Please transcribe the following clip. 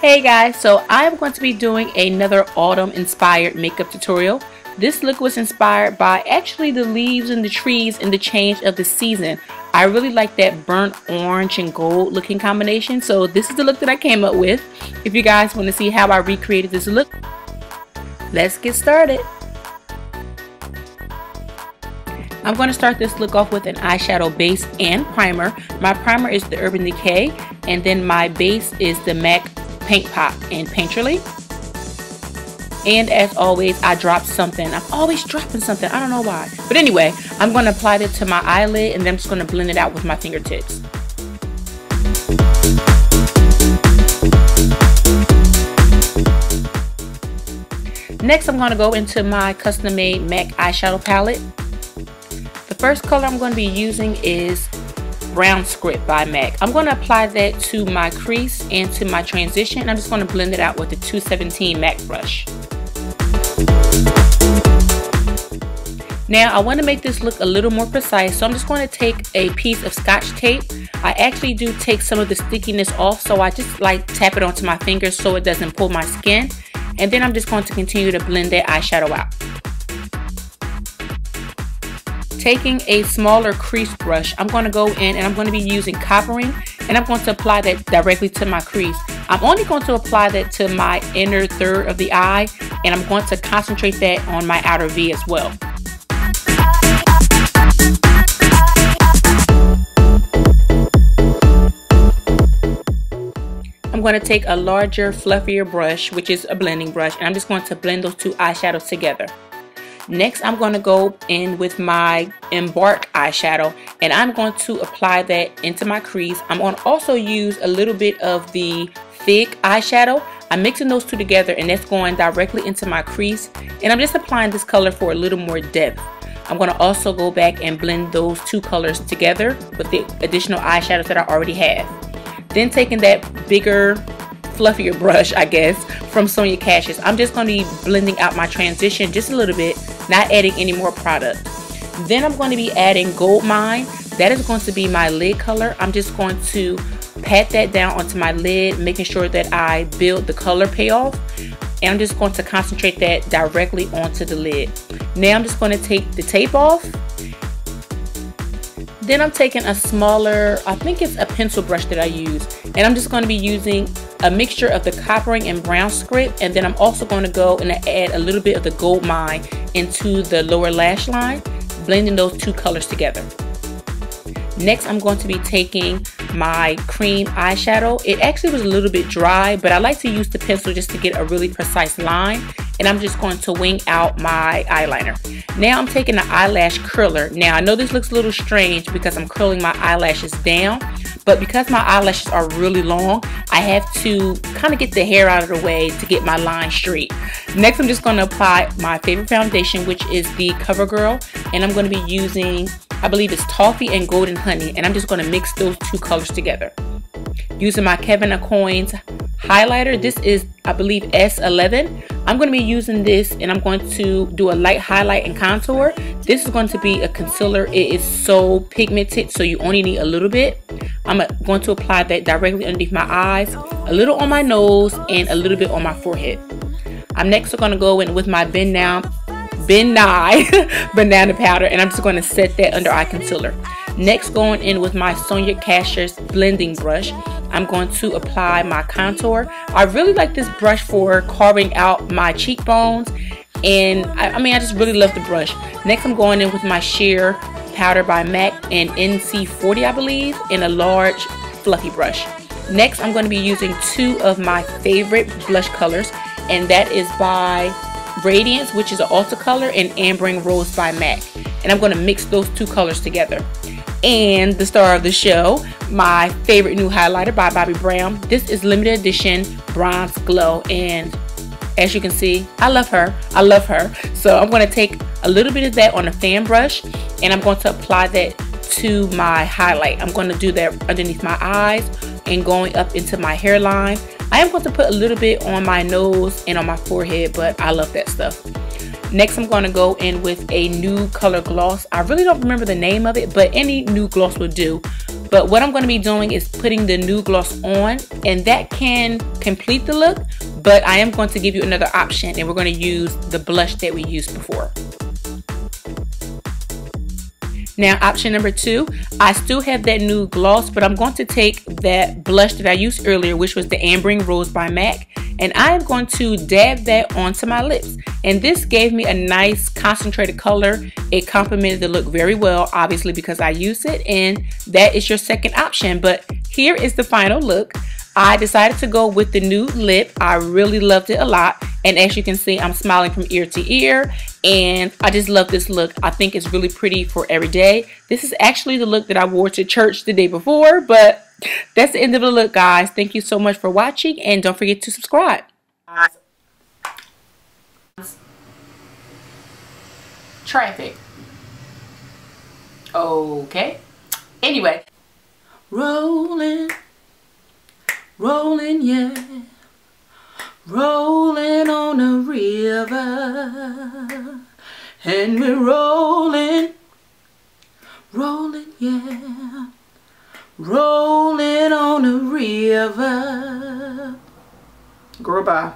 Hey guys, so I'm going to be doing another autumn inspired makeup tutorial. This look was inspired by actually the leaves and the trees and the change of the season. I really like that burnt orange and gold looking combination, so this is the look that I came up with. If you guys want to see how I recreated this look, let's get started. I'm going to start this look off with an eyeshadow base and primer. My primer is the Urban Decay, and then my base is the MAC Paint Pot in Painterly. And as always, I dropped something. I'm always dropping something. I don't know why. But anyway, I'm going to apply it to my eyelid, and then I'm just going to blend it out with my fingertips. Next, I'm going to go into my custom-made MAC eyeshadow palette. The first color I'm going to be using is Brown Script by MAC. I'm going to apply that to my crease and to my transition. I'm just going to blend it out with the 217 MAC brush. Now I want to make this look a little more precise, so I'm just going to take a piece of Scotch tape. I actually do take some of the stickiness off, so I just like tap it onto my fingers so it doesn't pull my skin. And then I'm just going to continue to blend that eyeshadow out. Taking a smaller crease brush, I'm going to go in and I'm going to be using coppering, and I'm going to apply that directly to my crease. I'm only going to apply that to my inner third of the eye, and I'm going to concentrate that on my outer V as well. I'm going to take a larger, fluffier brush, which is a blending brush, and I'm just going to blend those two eyeshadows together. Next, I'm going to go in with my Embark eyeshadow, and I'm going to apply that into my crease. I'm going to also use a little bit of the Fig eyeshadow. I'm mixing those two together, and that's going directly into my crease, and I'm just applying this color for a little more depth. I'm going to also go back and blend those two colors together with the additional eyeshadows that I already have. Then taking that bigger, fluffier brush, I guess, from Sonia Kash's, I'm just going to be blending out my transition just a little bit, not adding any more product. Then I'm going to be adding Gold Mine. That is going to be my lid color. I'm just going to pat that down onto my lid, making sure that I build the color payoff. And I'm just going to concentrate that directly onto the lid. Now I'm just going to take the tape off. Then I'm taking a smaller, I think it's a pencil brush that I use, and I'm just going to be using a mixture of the coppering and Brown Script, and then I'm also going to go and add a little bit of the Gold Mine into the lower lash line, blending those two colors together. Next, I'm going to be taking my cream eyeshadow. It actually was a little bit dry, but I like to use the pencil just to get a really precise line, and I'm just going to wing out my eyeliner. Now I'm taking the eyelash curler. Now I know this looks a little strange because I'm curling my eyelashes down, but because my eyelashes are really long, I have to kind of get the hair out of the way to get my line straight. Next, I'm just going to apply my favorite foundation, which is the CoverGirl, and I'm going to be using, I believe it's Toffee and Golden Honey, and I'm just going to mix those two colors together. Using my Kevyn Aucoin's highlighter, this is, I believe, S11. I'm going to be using this, and I'm going to do a light highlight and contour. This is going to be a concealer. It is so pigmented, so you only need a little bit. I'm going to apply that directly underneath my eyes, a little on my nose, and a little bit on my forehead. I'm next going to go in with my Ben Nye banana powder, and I'm just going to set that under eye concealer. Next, going in with my Sonia Kash's blending brush, I'm going to apply my contour. I really like this brush for carving out my cheekbones, and I just really love the brush. Next, I'm going in with my sheer powder by MAC and NC40, I believe, in a large fluffy brush. Next, I'm going to be using two of my favorite blush colors, and that is by Radiance, which is an Ulta color, and Ambering Rose by MAC. And I'm going to mix those two colors together. And the star of the show, my favorite new highlighter by Bobbi Brown. This is limited edition Bronze Glow, and as you can see, I love her. I love her. So I'm going to take a little bit of that on a fan brush, and I'm going to apply that to my highlight. I'm going to do that underneath my eyes and going up into my hairline. I am going to put a little bit on my nose and on my forehead, but I love that stuff. Next, I'm going to go in with a new color gloss. I really don't remember the name of it, but any new gloss will do. But what I'm going to be doing is putting the nude gloss on, and that can complete the look, but I am going to give you another option, and we're going to use the blush that we used before. Now, option number 2, I still have that nude gloss, but I'm going to take that blush that I used earlier, which was the Ambering Rose by MAC, and I am going to dab that onto my lips. And this gave me a nice concentrated color. It complemented the look very well, obviously because I used it, and that is your second option. But here is the final look. I decided to go with the nude lip. I really loved it a lot. And as you can see, I'm smiling from ear to ear. And I just love this look. I think it's really pretty for every day. This is actually the look that I wore to church the day before. But that's the end of the look, guys. Thank you so much for watching. And don't forget to subscribe. Traffic. Okay. Anyway. Rolling. Rolling, yeah, rolling on a river, and we're rolling, rolling, yeah, rolling on a river. Girl, bye.